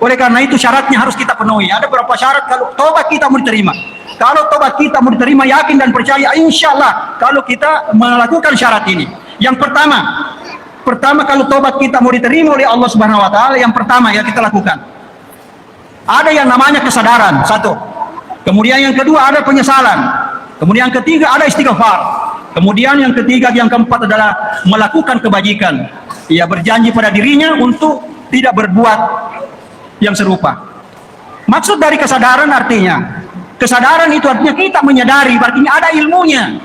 Oleh karena itu syaratnya harus kita penuhi. Ada beberapa syarat kalau tobat kita mau diterima. Kalau tobat kita mau diterima, yakin dan percaya, insya Allah kalau kita melakukan syarat ini. Yang pertama kalau tobat kita mau diterima oleh Allah Subhanahu Wa Taala, yang pertama ya kita lakukan. Ada yang namanya kesadaran, satu. Kemudian yang kedua ada penyesalan. Kemudian yang ketiga ada istighfar. Kemudian yang ketiga, yang keempat adalah melakukan kebajikan. Ia berjanji pada dirinya untuk tidak berbuat yang serupa. Maksud dari kesadaran artinya, kesadaran itu artinya kita menyadari, artinya ada ilmunya,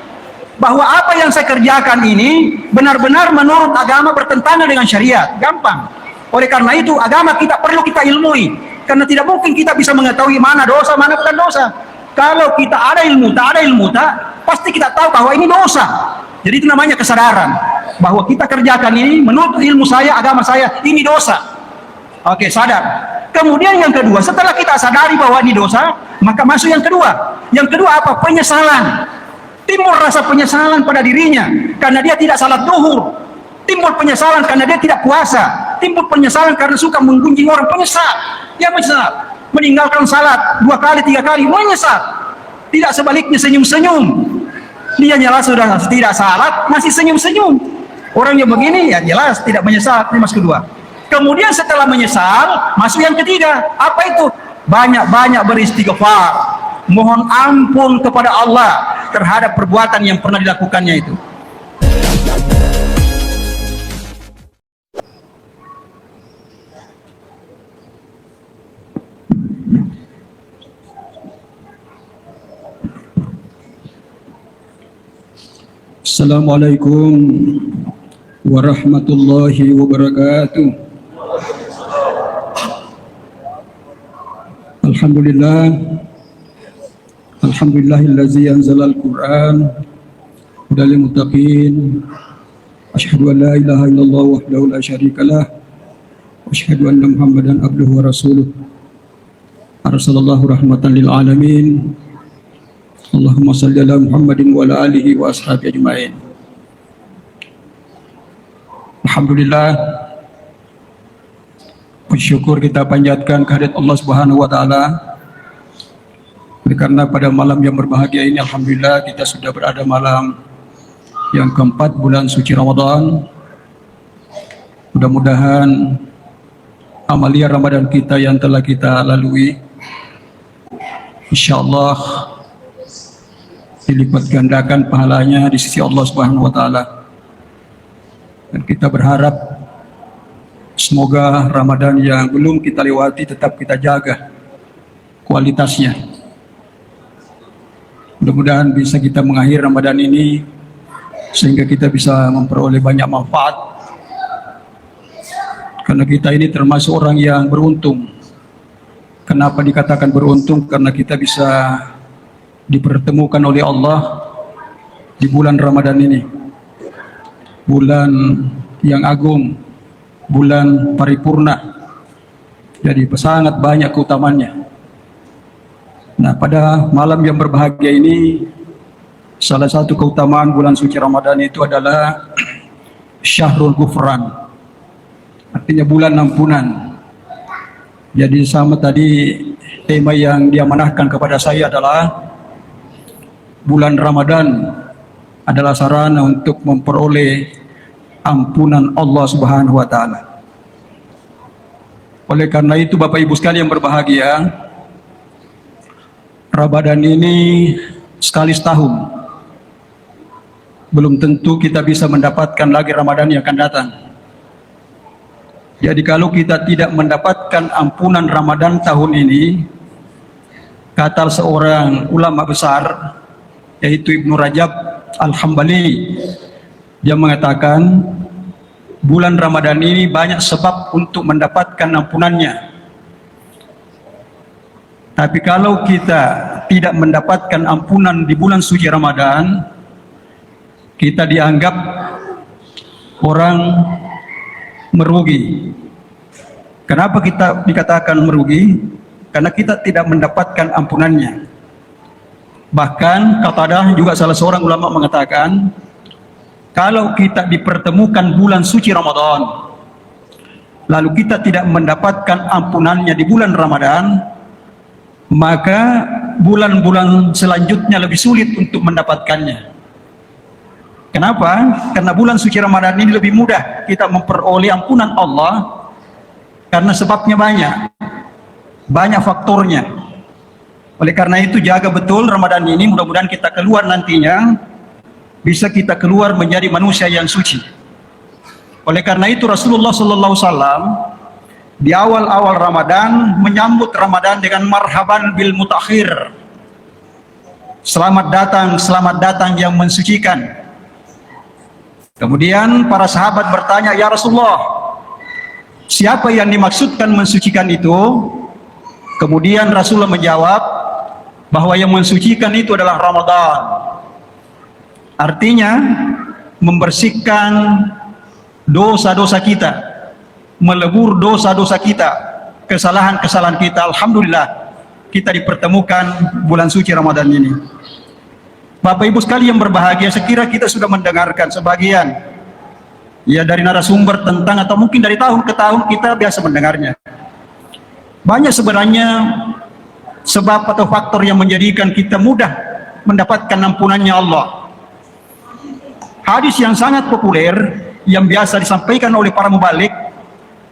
bahwa apa yang saya kerjakan ini benar-benar menurut agama bertentangan dengan syariat. Gampang. Oleh karena itu agama kita perlu kita ilmui, karena tidak mungkin kita bisa mengetahui mana dosa, mana bukan dosa. Kalau kita ada ilmu, tak ada ilmu, pasti kita tahu bahwa ini dosa. Jadi itu namanya kesadaran, bahwa kita kerjakan ini menurut ilmu saya, agama saya, ini dosa. Oke, sadar. Kemudian yang kedua, setelah kita sadari bahwa ini dosa, maka masuk yang kedua. Yang kedua apa? Penyesalan. Timbul rasa penyesalan pada dirinya karena dia tidak salat zuhur. Timbul penyesalan karena dia tidak puasa. Timbul penyesalan karena suka menggunjing orang, penyesal. Dia menyesal. Meninggalkan salat 2 kali 3 kali, menyesal. Tidak sebaliknya senyum-senyum. Dia jelas sudah tidak salat, masih senyum-senyum. Orangnya begini ya jelas tidak menyesal. Ini mas kedua. Kemudian setelah menyesal, masuk yang ketiga. Apa itu? Banyak-banyak beristighfar. Mohon ampun kepada Allah terhadap perbuatan yang pernah dilakukannya itu. Assalamualaikum warahmatullahi wabarakatuh. Alhamdulillahillazi anzalal Qur'an hudal lil muttaqin. Asyhadu an la ilaha illallah wahdahu la syarikalah wa asyhadu anna Muhammadan abduhu wa rasuluh. Arsalallahu rahmatan lil alamin. Allahumma salli ala Muhammadin wa ala alihi wa ashabihi ajma'in. Alhamdulillah, bersyukur kita panjatkan kehadirat Allah Subhanahu wa taala. Karena pada malam yang berbahagia ini alhamdulillah kita sudah berada malam yang keempat bulan suci Ramadan. Mudah-mudahan amalia Ramadan kita yang telah kita lalui insyaallah dilipat gandakan pahalanya di sisi Allah Subhanahu wa taala. Dan kita berharap semoga Ramadan yang belum kita lewati tetap kita jaga kualitasnya. Mudah-mudahan bisa kita mengakhiri Ramadan ini sehingga kita bisa memperoleh banyak manfaat. Karena kita ini termasuk orang yang beruntung. Kenapa dikatakan beruntung? Karena kita bisa dipertemukan oleh Allah di bulan Ramadan ini, bulan yang agung, bulan paripurna. Jadi sangat banyak keutamaannya. Nah, pada malam yang berbahagia ini, salah satu keutamaan bulan suci Ramadan itu adalah Syahrul Ghufran, artinya bulan ampunan. Jadi sama tadi tema yang diamanahkan kepada saya adalah bulan Ramadan adalah sarana untuk memperoleh ampunan Allah Subhanahu wa taala. Oleh karena itu Bapak Ibu sekalian yang berbahagia, Ramadan ini sekali setahun. Belum tentu kita bisa mendapatkan lagi Ramadan yang akan datang. Jadi kalau kita tidak mendapatkan ampunan Ramadan tahun ini, kata seorang ulama besar yaitu Ibnu Rajab Al-Hambali, dia mengatakan bulan Ramadan ini banyak sebab untuk mendapatkan ampunannya. Tapi kalau kita tidak mendapatkan ampunan di bulan suci Ramadan, kita dianggap orang merugi. Kenapa kita dikatakan merugi? Karena kita tidak mendapatkan ampunannya. Bahkan Qatadah juga salah seorang ulama mengatakan, kalau kita dipertemukan bulan suci Ramadan lalu kita tidak mendapatkan ampunannya di bulan Ramadan, maka bulan-bulan selanjutnya lebih sulit untuk mendapatkannya. Kenapa? Karena bulan suci Ramadan ini lebih mudah kita memperoleh ampunan Allah, karena sebabnya banyak faktornya. Oleh karena itu jaga betul Ramadan ini, mudah-mudahan kita keluar nantinya bisa kita keluar menjadi manusia yang suci. Oleh karena itu Rasulullah SAW di awal-awal Ramadan menyambut Ramadan dengan marhaban bil mutakhir. Selamat datang yang mensucikan. Kemudian para sahabat bertanya, ya Rasulullah, siapa yang dimaksudkan mensucikan itu? Kemudian Rasulullah menjawab bahwa yang mensucikan itu adalah Ramadan. Artinya membersihkan dosa-dosa kita, melebur dosa-dosa kita, kesalahan-kesalahan kita. Alhamdulillah kita dipertemukan bulan suci Ramadan ini. Bapak Ibu sekalian yang berbahagia, sekira kita sudah mendengarkan sebagian ya dari narasumber tentang, atau mungkin dari tahun ke tahun kita biasa mendengarnya. Banyak sebenarnya sebab atau faktor yang menjadikan kita mudah mendapatkan ampunannya Allah. Hadis yang sangat populer yang biasa disampaikan oleh para mubalik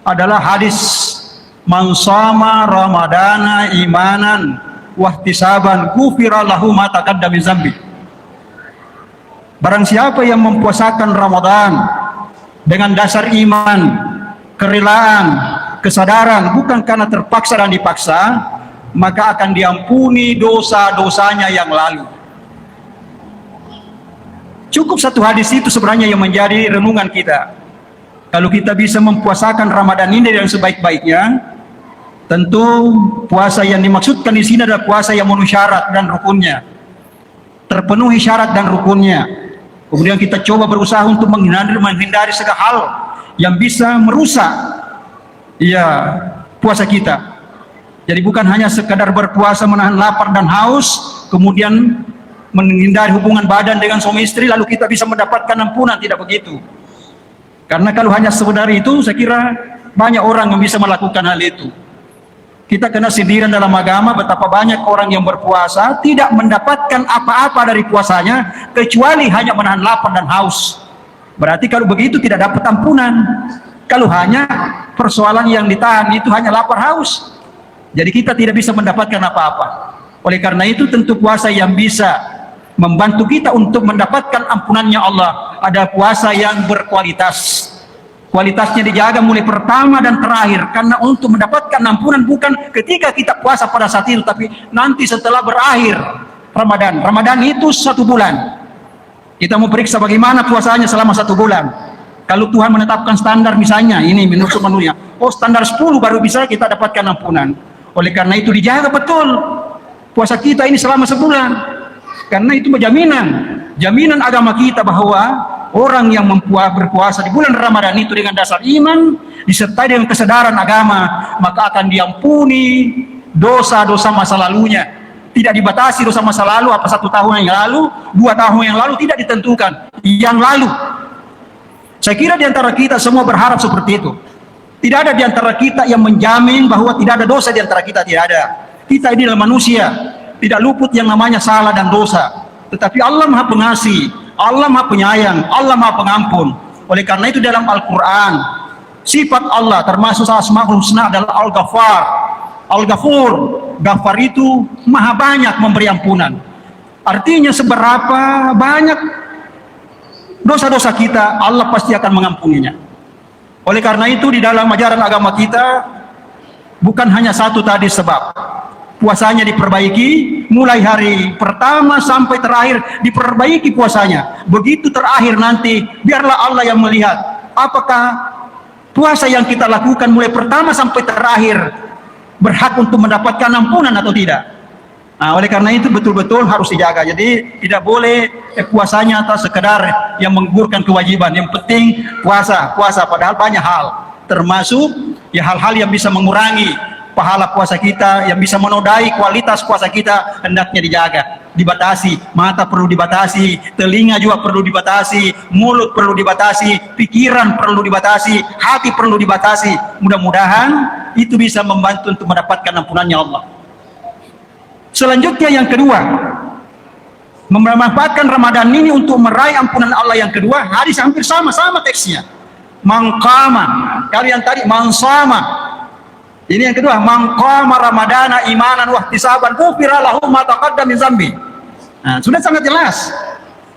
adalah hadis man shama ramadana imanan wahtisaban ghufira lahu ma taqaddama min dzambi. Barang siapa yang mempuasakan Ramadan dengan dasar iman, kerelaan, kesadaran, bukan karena terpaksa dan dipaksa, maka akan diampuni dosa-dosanya yang lalu. Cukup satu hadis itu sebenarnya yang menjadi renungan kita. Kalau kita bisa mempuasakan Ramadan ini dengan sebaik-baiknya, tentu puasa yang dimaksudkan di sini adalah puasa yang memenuhi syarat dan rukunnya. Terpenuhi syarat dan rukunnya. Kemudian kita coba berusaha untuk menghindari segala hal yang bisa merusak puasa kita. Jadi bukan hanya sekadar berpuasa menahan lapar dan haus, kemudian menghindari hubungan badan dengan suami istri lalu kita bisa mendapatkan ampunan, tidak begitu. Karena kalau hanya sekedar itu, saya kira banyak orang yang bisa melakukan hal itu. Kita kena sindiran dalam agama betapa banyak orang yang berpuasa tidak mendapatkan apa-apa dari puasanya kecuali hanya menahan lapar dan haus. Berarti kalau begitu tidak dapat ampunan. Kalau hanya persoalan yang ditahan itu hanya lapar haus, jadi kita tidak bisa mendapatkan apa-apa. Oleh karena itu tentu puasa yang bisa membantu kita untuk mendapatkan ampunannya Allah ada puasa yang berkualitas. Kualitasnya dijaga mulai pertama dan terakhir, karena untuk mendapatkan ampunan bukan ketika kita puasa pada saat itu, tapi nanti setelah berakhir Ramadan. Ramadan itu 1 bulan. Kita mau periksa bagaimana puasanya selama 1 bulan. Kalau Tuhan menetapkan standar misalnya ini menurut menunya, standar 10 baru bisa kita dapatkan ampunan. Oleh karena itu dijaga betul puasa kita ini selama sebulan, karena itu jaminan agama kita bahwa orang yang berpuasa di bulan Ramadan itu dengan dasar iman disertai dengan kesadaran agama, maka akan diampuni dosa-dosa masa lalunya. Tidak dibatasi dosa masa lalu, apa 1 tahun yang lalu, 2 tahun yang lalu, tidak ditentukan. Yang lalu. Saya kira di antara kita semua berharap seperti itu. Tidak ada di antara kita yang menjamin bahwa tidak ada dosa di antara kita, tidak ada. Kita ini adalah manusia, tidak luput yang namanya salah dan dosa. Tetapi Allah Maha Pengasih, Allah Maha Penyayang, Allah Maha Pengampun. Oleh karena itu dalam Al-Quran, sifat Allah termasuk Asmaul Husna adalah Al-Ghaffar, Al-Ghafur. Ghafar itu maha banyak memberi ampunan. Artinya seberapa banyak dosa-dosa kita, Allah pasti akan mengampuninya. Oleh karena itu di dalam ajaran agama kita bukan hanya satu tadi sebab. Puasanya diperbaiki, mulai hari pertama sampai terakhir diperbaiki puasanya. Begitu terakhir nanti, biarlah Allah yang melihat apakah puasa yang kita lakukan mulai pertama sampai terakhir berhak untuk mendapatkan ampunan atau tidak. Nah, oleh karena itu betul-betul harus dijaga. Jadi tidak boleh puasanya atas sekedar yang menggugurkan kewajiban. Yang penting puasa, padahal banyak hal, termasuk hal-hal yang bisa mengurangi pahala puasa kita, yang bisa menodai kualitas puasa kita, hendaknya dijaga. dibatasi, mata perlu dibatasi, telinga juga perlu dibatasi, mulut perlu dibatasi, pikiran perlu dibatasi, hati perlu dibatasi. Mudah-mudahan itu bisa membantu untuk mendapatkan ampunannya Allah. Selanjutnya yang kedua, memanfaatkan Ramadan ini untuk meraih ampunan Allah. Yang kedua, hadis hampir sama teksnya. Mangqama, kalian tadi mansama. Ini yang kedua, mangqama ramadana imanan wa ihtisaban ghufira lahu ma taqaddama min dzambi. Nah, sudah sangat jelas.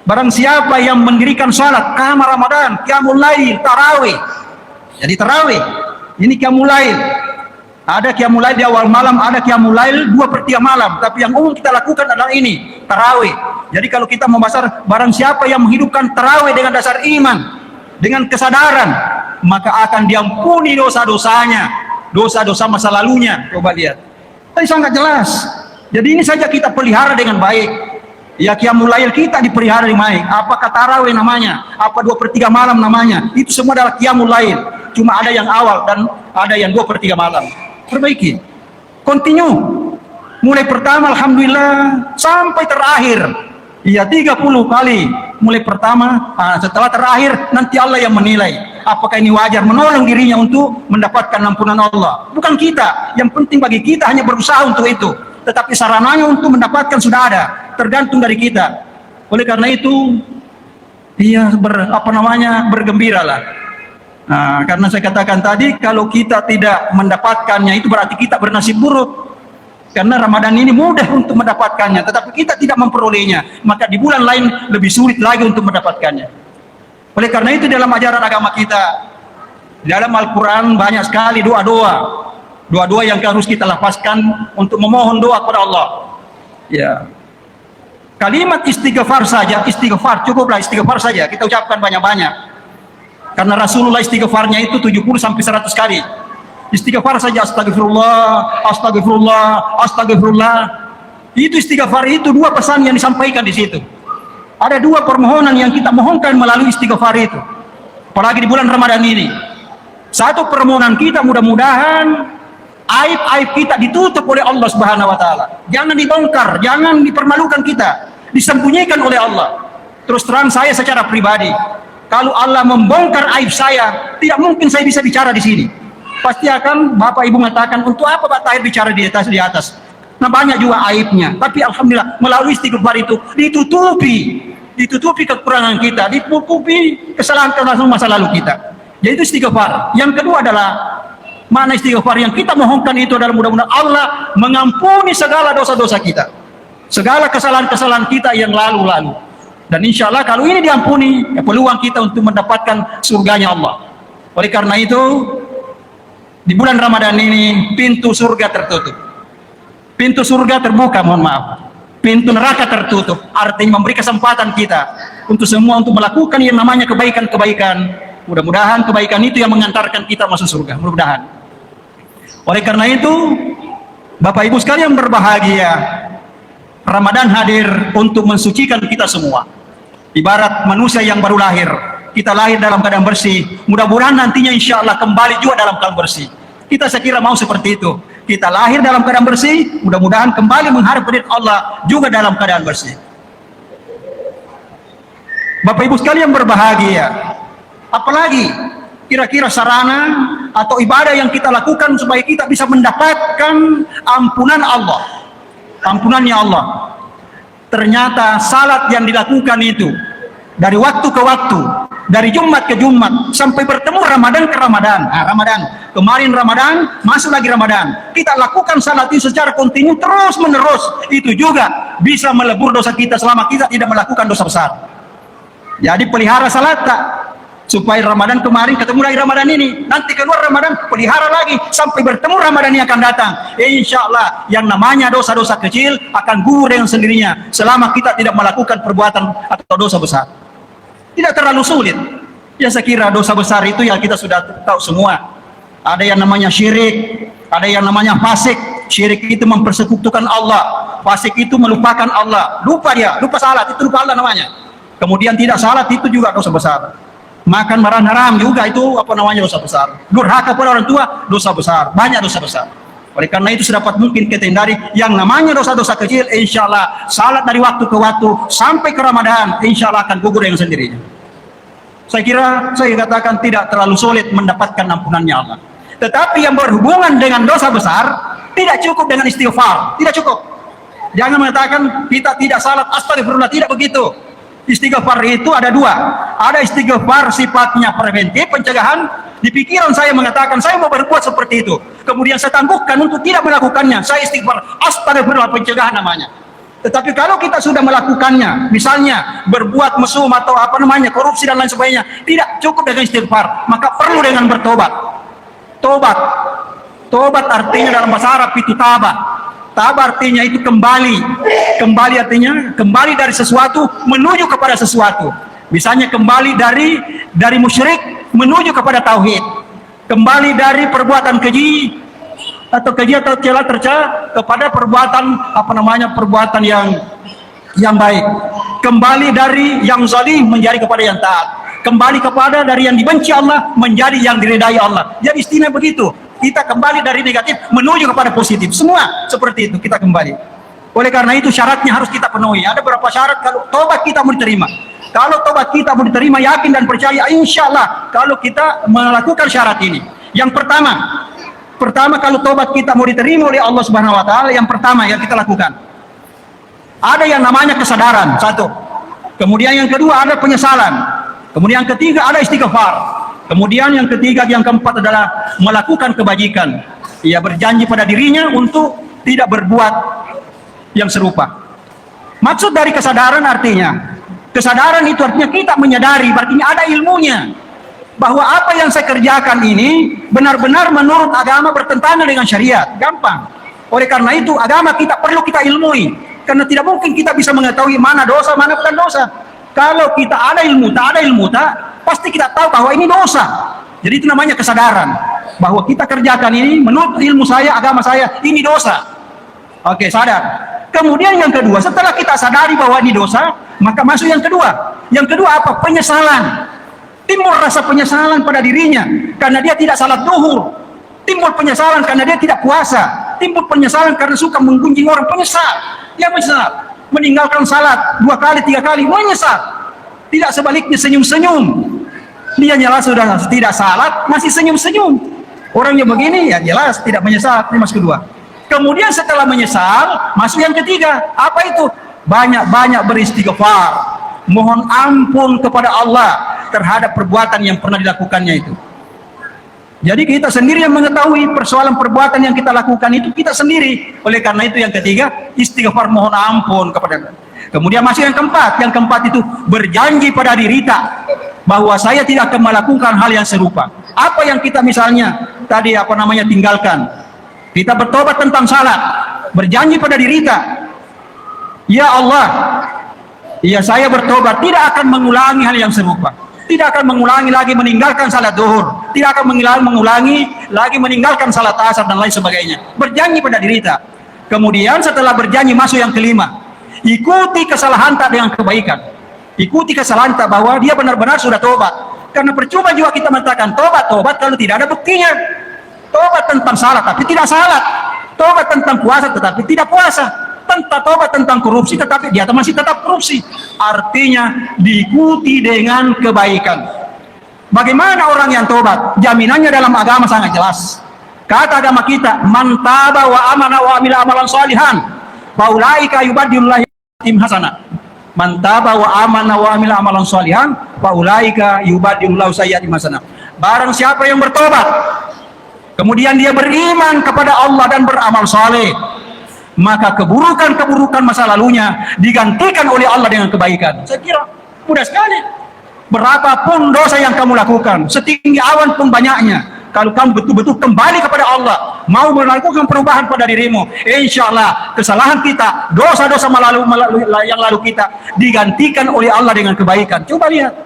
Barang siapa yang mendirikan salat qiyam Ramadan, qiyamul lail, tarawih. Jadi tarawih, ini qiyamul lail. Ada qiyamul lail di awal malam, ada qiyamul lail 2/3 malam. Tapi yang umum kita lakukan adalah ini, tarawih. Jadi kalau kita membahas barang siapa yang menghidupkan tarawih dengan dasar iman, dengan kesadaran, maka akan diampuni dosa-dosanya, dosa-dosa masa lalunya. Coba lihat, tadi sangat jelas. Jadi ini saja kita pelihara dengan baik. Ya, qiyamul lail kita dipelihara dengan baik. Apakah tarawih namanya, apa 2/3 malam namanya, itu semua adalah qiyamul lail. Cuma ada yang awal dan ada yang 2/3 malam. Perbaiki, continue, mulai pertama alhamdulillah sampai terakhir. Iya, 30 kali mulai pertama. Setelah terakhir nanti Allah yang menilai apakah ini wajar, menolong dirinya untuk mendapatkan ampunan Allah. Bukan kita. Yang penting bagi kita hanya berusaha untuk itu. Tetapi sarananya untuk mendapatkan sudah ada, tergantung dari kita. Oleh karena itu, iya, bergembiralah. Nah, karena saya katakan tadi, kalau kita tidak mendapatkannya itu berarti kita bernasib buruk. Karena Ramadan ini mudah untuk mendapatkannya, tetapi kita tidak memperolehnya, maka di bulan lain lebih sulit lagi untuk mendapatkannya. Oleh karena itu dalam ajaran agama kita, dalam Al-Quran banyak sekali doa-doa yang harus kita lafazkan untuk memohon doa kepada Allah. Ya, kalimat istighfar saja, cukuplah istighfar saja kita ucapkan banyak-banyak. Karena Rasulullah istighfarnya itu 70 sampai 100 kali. Istighfar saja, astagfirullah, astagfirullah, astagfirullah. Itu istighfar itu 2 pesan yang disampaikan di situ. Ada 2 permohonan yang kita mohonkan melalui istighfar itu. Apalagi di bulan Ramadan ini. Satu permohonan kita, mudah-mudahan aib-aib kita ditutup oleh Allah Subhanahu wa taala. Jangan dibongkar, jangan dipermalukan kita, disembunyikan oleh Allah. Terus terang saya secara pribadi, kalau Allah membongkar aib saya, tidak mungkin saya bisa bicara di sini. Pasti akan Bapak Ibu mengatakan, untuk apa Pak Tahir bicara di atas? Nah, banyak juga aibnya. Tapi alhamdulillah melalui istighfar itu ditutupi kekurangan kita, ditutupi kesalahan masa lalu kita. Jadi itu istighfar. Yang kedua adalah makna istighfar yang kita mohonkan itu adalah mudah-mudahan Allah mengampuni segala dosa-dosa kita, segala kesalahan-kesalahan kita yang lalu-lalu. Dan insya Allah kalau ini diampuni, ya peluang kita untuk mendapatkan surganya Allah. Oleh karena itu, di bulan Ramadan ini pintu surga tertutup, pintu surga terbuka, mohon maaf, pintu neraka tertutup. Artinya memberi kesempatan kita untuk semua untuk melakukan yang namanya kebaikan-kebaikan. Mudah-mudahan kebaikan itu yang mengantarkan kita masuk surga, mudah-mudahan. Oleh karena itu, Bapak Ibu sekalian berbahagia, Ramadan hadir untuk mensucikan kita semua. Ibarat manusia yang baru lahir, kita lahir dalam keadaan bersih, mudah-mudahan nantinya insya Allah kembali juga dalam keadaan bersih. Kita sekira mau seperti itu. Kita lahir dalam keadaan bersih, mudah-mudahan kembali menghadap kepada Allah juga dalam keadaan bersih. Bapak Ibu sekalian berbahagia. Apalagi kira-kira sarana atau ibadah yang kita lakukan supaya kita bisa mendapatkan ampunan Allah, ampunannya Allah. Ternyata salat yang dilakukan itu dari waktu ke waktu, dari Jumat ke Jumat, sampai bertemu Ramadan ke Ramadan. Kemarin Ramadan, masuk lagi Ramadan. Kita lakukan salat itu secara kontinu terus menerus. Itu juga bisa melebur dosa kita selama kita tidak melakukan dosa besar. Jadi pelihara salat tak, supaya Ramadan kemarin ketemu lagi Ramadan ini, nanti keluar Ramadan pelihara lagi sampai bertemu Ramadan yang akan datang. Insya Allah yang namanya dosa-dosa kecil akan gugur dengan sendirinya selama kita tidak melakukan perbuatan atau dosa besar. Tidak terlalu sulit. Ya, saya kira dosa besar itu yang kita sudah tahu semua. Ada yang namanya syirik, ada yang namanya fasik. Syirik itu mempersekutukan Allah, fasik itu melupakan Allah, lupa salat, itu lupa Allah namanya. Kemudian tidak salat itu juga dosa besar. Makan barang haram juga itu dosa besar. Durhaka pada orang tua dosa besar, banyak dosa besar. Oleh karena itu sedapat mungkin kita hindari yang namanya dosa-dosa kecil. Insya Allah salat dari waktu ke waktu sampai ke Ramadan, insya Allah akan gugur dengan sendirinya. Saya kira saya katakan tidak terlalu sulit mendapatkan ampunannya Allah. Tetapi yang berhubungan dengan dosa besar tidak cukup dengan istighfar, tidak cukup. Jangan mengatakan kita tidak salat astagfirullah, tidak begitu. Istighfar itu ada dua. Ada istighfar sifatnya preventif, pencegahan. Di pikiran saya mengatakan saya mau berbuat seperti itu, kemudian saya tangguhkan untuk tidak melakukannya. Saya istighfar, astagfirullah, pencegahan namanya. Tetapi kalau kita sudah melakukannya, misalnya berbuat mesum atau apa namanya korupsi dan lain sebagainya, tidak cukup dengan istighfar, maka perlu dengan bertobat. Tobat artinya dalam bahasa Arab itu tabah. Tabah artinya itu kembali. Kembali artinya kembali dari sesuatu menuju kepada sesuatu. Misalnya kembali dari musyrik menuju kepada tauhid. Kembali dari perbuatan keji atau celah tercela kepada perbuatan perbuatan yang baik. Kembali dari yang zalim menjadi kepada yang taat. Kembali kepada dari yang dibenci Allah menjadi yang diridai Allah. Jadi istilah begitu. Kita kembali dari negatif menuju kepada positif. Semua seperti itu kita kembali. Oleh karena itu syaratnya harus kita penuhi. Ada beberapa syarat kalau tobat kita mau diterima. Kalau tobat kita mau diterima, yakin dan percaya, insya Allah kalau kita melakukan syarat ini. Yang pertama kalau tobat kita mau diterima oleh Allah Subhanahu Wa Taala, yang pertama yang kita lakukan ada yang namanya kesadaran, satu. Kemudian yang kedua ada penyesalan. Kemudian yang ketiga ada istighfar. Kemudian yang ketiga, yang keempat adalah melakukan kebajikan. Ia berjanji pada dirinya untuk tidak berbuat yang serupa. Maksud dari kesadaran artinya, kesadaran itu artinya kita menyadari, artinya ada ilmunya, bahwa apa yang saya kerjakan ini benar-benar menurut agama bertentangan dengan syariat. Gampang. Oleh karena itu agama kita perlu kita ilmui, karena tidak mungkin kita bisa mengetahui mana dosa, mana bukan dosa. Kalau kita ada ilmu, pasti kita tahu bahwa ini dosa. Jadi itu namanya kesadaran, bahwa kita kerjakan ini menurut ilmu saya, agama saya, ini dosa. Oke, sadar. Kemudian yang kedua, setelah kita sadari bahwa ini dosa, maka masuk yang kedua. Yang kedua apa? Penyesalan. Timbul rasa penyesalan pada dirinya karena dia tidak salat zuhur. Timbul penyesalan karena dia tidak puasa. Timbul penyesalan karena suka menggunjing orang, penyesal. Dia menyesal. Meninggalkan salat 2 kali 3 kali, menyesal. Tidak sebaliknya senyum-senyum. Dia jelas sudah tidak salat, masih senyum-senyum. Orangnya begini ya jelas tidak menyesal. Ini masuk kedua. Kemudian setelah menyesal, masuk yang ketiga. Apa itu? Banyak-banyak beristighfar. Mohon ampun kepada Allah terhadap perbuatan yang pernah dilakukannya itu. Jadi kita sendiri yang mengetahui persoalan perbuatan yang kita lakukan itu kita sendiri. Oleh karena itu yang ketiga, istighfar, mohon ampun kepada Allah. Kemudian masih yang keempat. Yang keempat itu berjanji pada diri kita bahwa saya tidak akan melakukan hal yang serupa. Apa yang kita misalnya tadi tinggalkan. Kita bertobat tentang salat, berjanji pada diri kita, ya Allah, ya saya bertobat tidak akan mengulangi hal yang serupa. Tidak akan mengulangi lagi meninggalkan salat zuhur, tidak akan mengulangi lagi meninggalkan salat asar dan lain sebagainya. Berjanji pada diri kita. Kemudian setelah berjanji masuk yang kelima, ikuti kesalahan tak dengan kebaikan. Ikuti kesalahan tak bahwa dia benar-benar sudah tobat. Karena percuma juga kita mengatakan tobat kalau tidak ada buktinya. Tobat tentang salat tapi tidak salat. Tobat tentang puasa tetapi tidak puasa. Tobat tentang korupsi tetapi dia masih tetap korupsi. Artinya diikuti dengan kebaikan. Bagaimana orang yang tobat? Jaminannya dalam agama sangat jelas. Kata agama kita, man taba wa amana wa amila amalan shalihan faulaika yubaddilullahi tim hasanah. Man taba wa amana wa amila amalan shalihan faulaika yubaddilullahi sayyi'atim hasanah. Barang siapa yang bertobat kemudian dia beriman kepada Allah dan beramal saleh, maka keburukan-keburukan masa lalunya digantikan oleh Allah dengan kebaikan. Saya kira mudah sekali. Berapapun dosa yang kamu lakukan, setinggi awan pun banyaknya, kalau kamu betul-betul kembali kepada Allah, mau melakukan perubahan pada dirimu, insya Allah kesalahan kita, dosa-dosa yang lalu kita digantikan oleh Allah dengan kebaikan. Coba lihat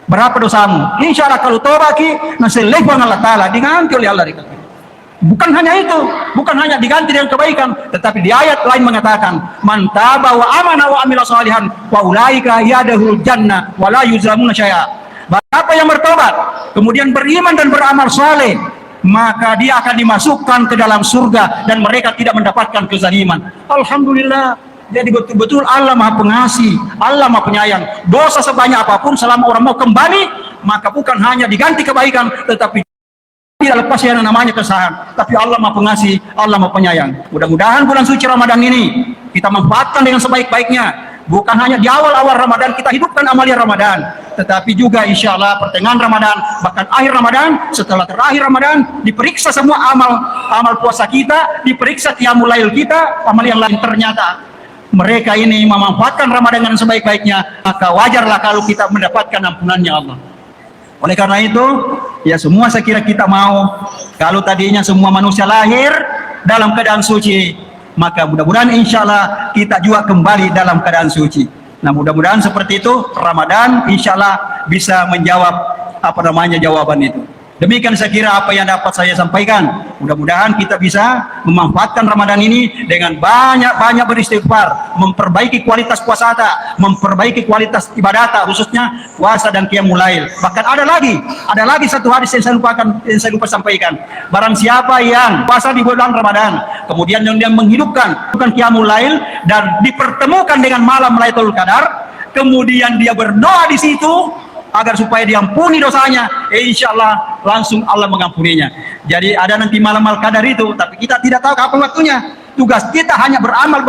berapa dosamu, insya Allah kalau tobat nasilihwan Allah Ta'ala diganti oleh Allah. Bukan hanya itu, bukan hanya diganti dengan kebaikan, tetapi di ayat lain mengatakan, man taba wa amana wa amila shalihan wa ulaika yadkhulul jannah wa la yuzlamuna syai'a. Siapa yang bertobat, kemudian beriman dan beramal saleh, maka dia akan dimasukkan ke dalam surga dan mereka tidak mendapatkan kezaliman. Alhamdulillah. Jadi betul-betul Allah Maha Pengasih, Allah Maha Penyayang. Dosa sebanyak apapun selama orang mau kembali, maka bukan hanya diganti kebaikan, tetapi tidak lepas yang namanya kesalahan. Tapi Allah Maha Pengasih, Allah Maha Penyayang. Mudah-mudahan bulan suci Ramadan ini kita manfaatkan dengan sebaik-baiknya. Bukan hanya di awal-awal Ramadan kita hidupkan amalia Ramadan, tetapi juga insya Allah pertengahan Ramadan, bahkan akhir Ramadan, setelah terakhir Ramadan, diperiksa semua amal puasa kita, diperiksa qiyamul lail kita, amal yang lain. Ternyata mereka ini memanfaatkan Ramadan dengan sebaik-baiknya, maka wajarlah kalau kita mendapatkan ampunannya Allah. Oleh karena itu, ya semua saya kira kita mau, kalau tadinya semua manusia lahir dalam keadaan suci, maka mudah-mudahan insya Allah kita juga kembali dalam keadaan suci. Nah, mudah-mudahan seperti itu Ramadan insya Allah bisa menjawab jawaban itu. Demikian saya kira apa yang dapat saya sampaikan. Mudah-mudahan kita bisa memanfaatkan Ramadan ini dengan banyak-banyak beristighfar, memperbaiki kualitas puasa kita, memperbaiki kualitas ibadah, khususnya puasa dan qiyamul lail. Bahkan ada lagi satu hadis yang saya lupa sampaikan. Barang siapa yang puasa di bulan Ramadan, kemudian dia menghidupkan qiyamul lail dan dipertemukan dengan malam Lailatul Qadar, kemudian dia berdoa di situ agar supaya diampuni dosanya, insya Allah langsung Allah mengampuninya. Jadi ada nanti malam Al-Qadar itu, tapi kita tidak tahu kapan waktunya. Tugas kita hanya beramal,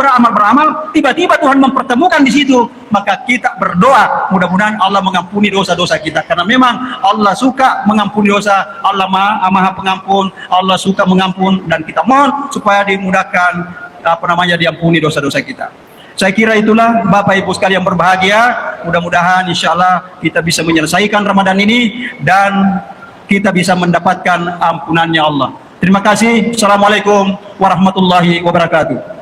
tiba-tiba Tuhan mempertemukan di situ, maka kita berdoa, mudah-mudahan Allah mengampuni dosa-dosa kita, karena memang Allah suka mengampuni dosa, Allah Maha Pengampun, Allah suka mengampun, dan kita mohon supaya dimudahkan diampuni dosa-dosa kita. Saya kira itulah Bapak Ibu sekalian berbahagia. Mudah-mudahan insya Allah kita bisa menyelesaikan Ramadan ini dan kita bisa mendapatkan ampunannya Allah. Terima kasih. Assalamualaikum warahmatullahi wabarakatuh.